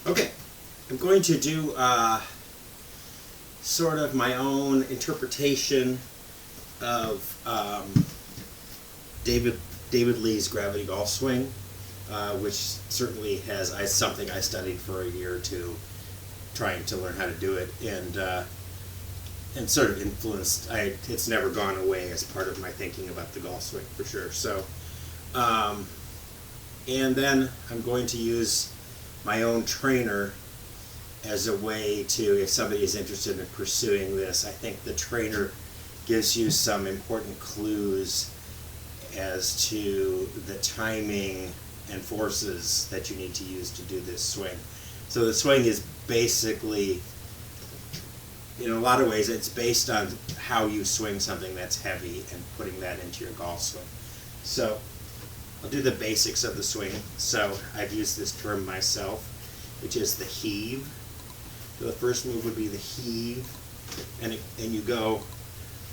Okay, I'm going to do sort of my own interpretation of David Lee's gravity golf swing, which certainly has something I studied for a year or two, trying to learn how to do it, and sort of influenced. It's never gone away as part of my thinking about the golf swing for sure. So, and then I'm going to use my own trainer as a way to, if somebody is interested in pursuing this, I think the trainer gives you some important clues as to the timing and forces that you need to use to do this swing. So the swing is basically, in a lot of ways, it's based on how you swing something that's heavy and putting that into your golf swing. So I'll do the basics of the swing. So I've used this term myself, which is the heave. So the first move would be the heave, and you go,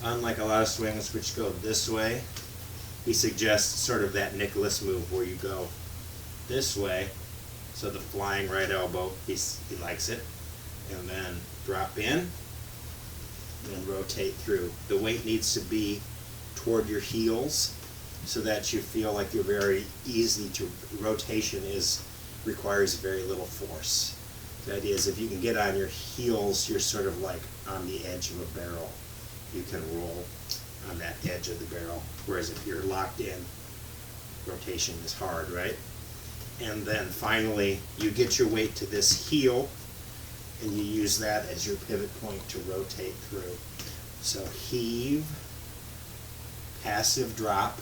unlike a lot of swings which go this way, he suggests sort of that Nicholas move where you go this way, so the flying right elbow, he likes it, and then drop in, and then rotate through. The weight needs to be toward your heels so that you feel like you're very easy to, rotation requires very little force. The idea is if you can get on your heels, you're sort of like on the edge of a barrel. You can roll on that edge of the barrel, whereas if you're locked in, rotation is hard, right? And then finally, you get your weight to this heel, and you use that as your pivot point to rotate through. So heave, passive drop,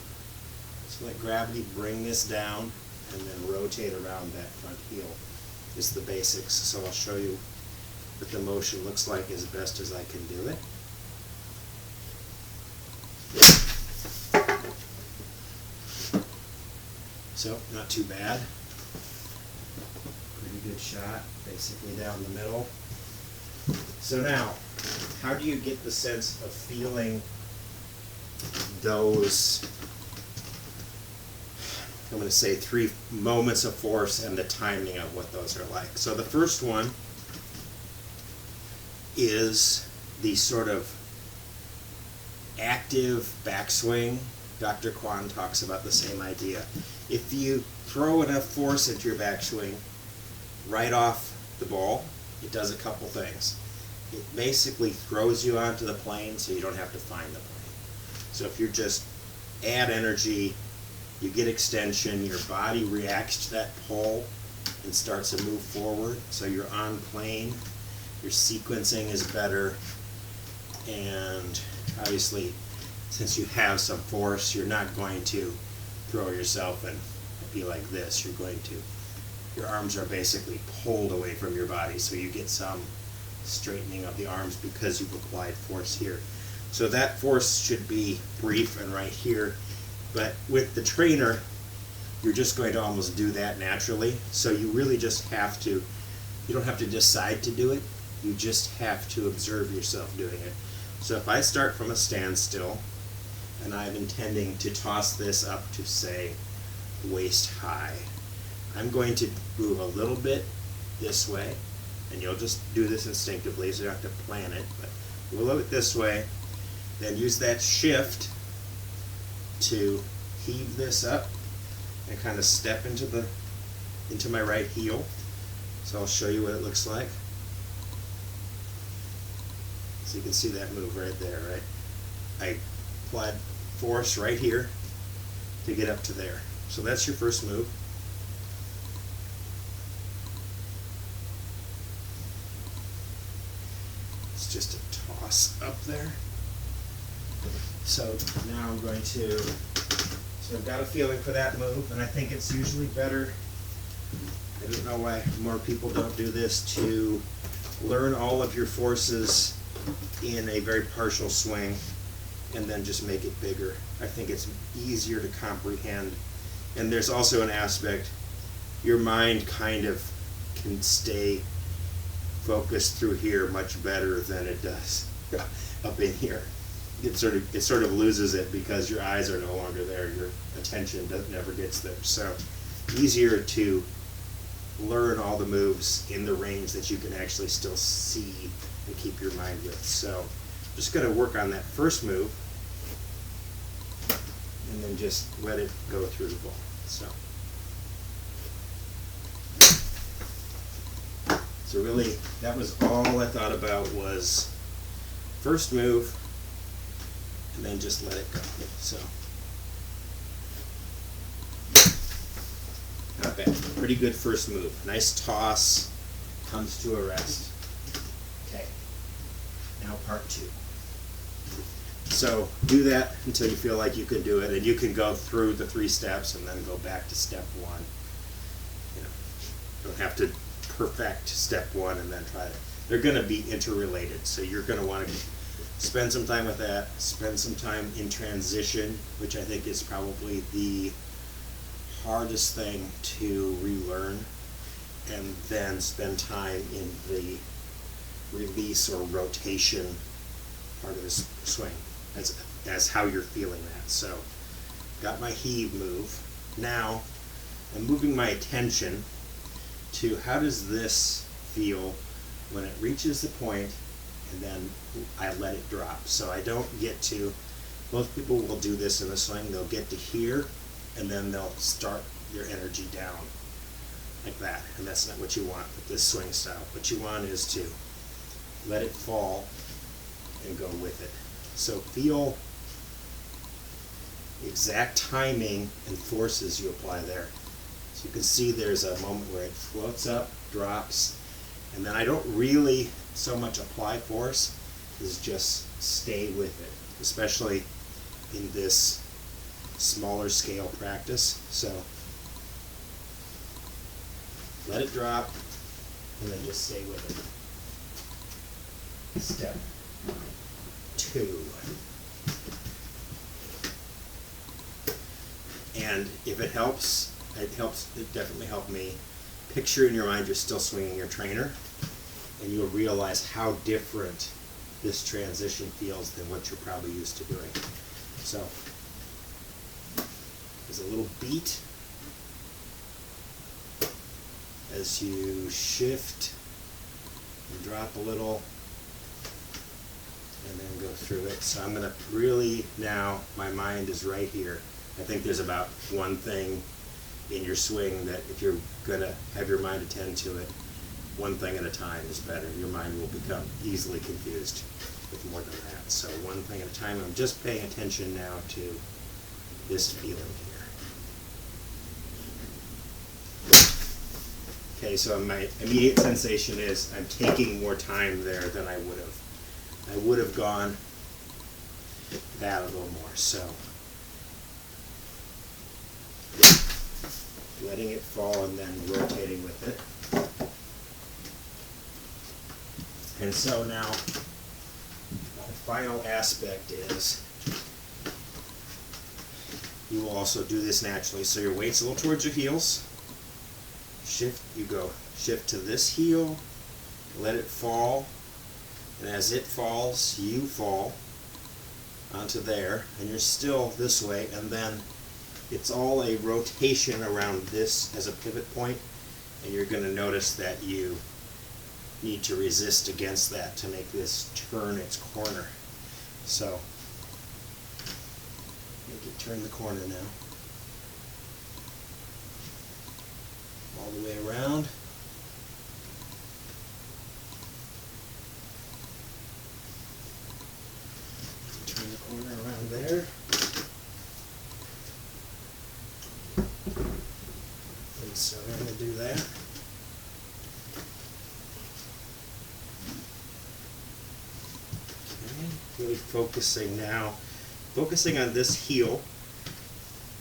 so let gravity bring this down, and then rotate around that front heel is the basics. So I'll show you what the motion looks like as best as I can do it. So, not too bad. Pretty good shot, basically down the middle. So now, how do you get the sense of feeling those, I'm going to say 3 moments of force and the timing of what those are like? So the first one is the sort of active backswing. Dr. Kwan talks about the same idea. If you throw enough force into your backswing right off the ball, it does a couple things. It basically throws you onto the plane so you don't have to find the plane. So if you just add energy, you get extension, your body reacts to that pull and starts to move forward, so you're on plane, your sequencing is better, and obviously since you have some force, you're not going to throw yourself and be like this. Your arms are basically pulled away from your body, so you get some straightening of the arms because you've applied force here. So that force should be brief and right here. But with the trainer, you're just going to almost do that naturally. So you really just have to, you don't have to decide to do it, you just have to observe yourself doing it. So if I start from a standstill, and I'm intending to toss this up to, say, waist high, I'm going to move a little bit this way, and you'll just do this instinctively, so you don't have to plan it, but move a little bit this way, then use that shift to heave this up and kind of step into my right heel. So I'll show you what it looks like. So you can see that move right there, right? I applied force right here to get up to there. So that's your first move. It's just a toss up there. So now I'm going to, so I've got a feeling for that move, and I think it's usually better, I don't know why more people don't do this, to learn all of your forces in a very partial swing and then just make it bigger. I think it's easier to comprehend. And there's also an aspect, your mind kind of can stay focused through here much better than it does up in here. It sort of loses it because your eyes are no longer there, your attention never gets there. So easier to learn all the moves in the range that you can actually still see and keep your mind with. So I'm just going to work on that first move and then just let it go through the ball. So really, that was all I thought about, was first move and then just let it go. So not bad. Pretty good first move. Nice toss, comes to a rest. Okay, now part two. So do that until you feel like you can do it, and you can go through the 3 steps and then go back to step 1. You don't have to perfect step 1 and then try it. They're going to be interrelated, so you're going to want to spend some time with that, spend some time in transition, which I think is probably the hardest thing to relearn, and then spend time in the release or rotation part of the swing as how you're feeling that. So got my heave move. Now I'm moving my attention to how does this feel when it reaches the point and then I let it drop. So I don't get to, most people will do this in the swing, they'll get to here and then they'll start their energy down like that, and that's not what you want with this swing style. What you want is to let it fall and go with it. So feel the exact timing and forces you apply there. So you can see there's a moment where it floats up, drops, and then I don't really so much apply force, is just stay with it, especially in this smaller scale practice. So let it drop and then just stay with it. Step 2. And if it helps, it definitely helped me. Picture in your mind you're still swinging your trainer, and you'll realize how different this transition feels than what you're probably used to doing. So there's a little beat as you shift and drop a little and then go through it. So I'm going to really, now my mind is right here. I think there's about one thing in your swing that if you're going to have your mind attend to it, one thing at a time is better. Your mind will become easily confused with more than that. So one thing at a time. I'm just paying attention now to this feeling here. Okay, so my immediate sensation is I'm taking more time there than I would have. I would have gone that a little more. So letting it fall and then rotating with it. And so now the final aspect is you will also do this naturally. So your weight's a little towards your heels. Shift to this heel, let it fall, and as it falls, you fall onto there, and you're still this way, and then it's all a rotation around this as a pivot point, and you're going to notice that you need to resist against that to make this turn its corner. So make it turn the corner now. All the way around. Turn the corner around there. And so I'm going to do that. Okay, really focusing on this heel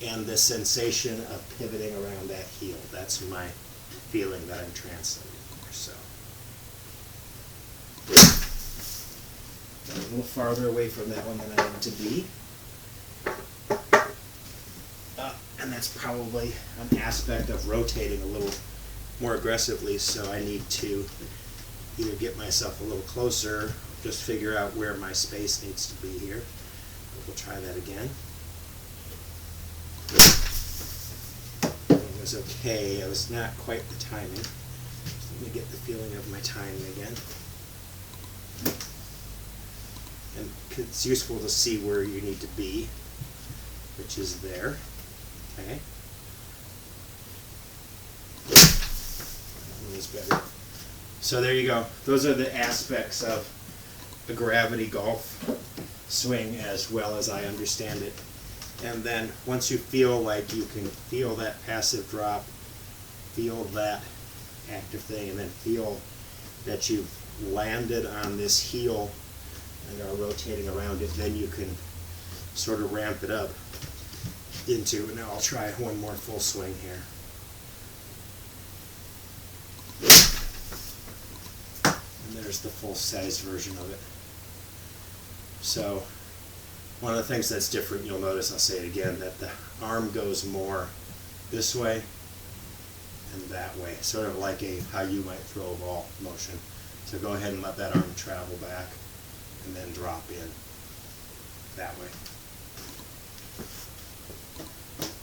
and the sensation of pivoting around that heel. That's my feeling that I'm translating for. So got a little farther away from that one than I need to be. And that's probably an aspect of rotating a little more aggressively, so I need to either get myself a little closer, just figure out where my space needs to be here. We'll try that again. It was okay. It was not quite the timing. Let me get the feeling of my timing again. And it's useful to see where you need to be, which is there. Okay. That one is better. So there you go. Those are the aspects of a gravity golf swing as well as I understand it. And then once you feel like you can feel that passive drop, feel that active thing, and then feel that you've landed on this heel and are rotating around it, then you can sort of ramp it up into, now I'll try one more full swing here. And there's the full-size version of it. So one of the things that's different, you'll notice, I'll say it again, that the arm goes more this way and that way, sort of like how you might throw a ball motion. So go ahead and let that arm travel back and then drop in that way.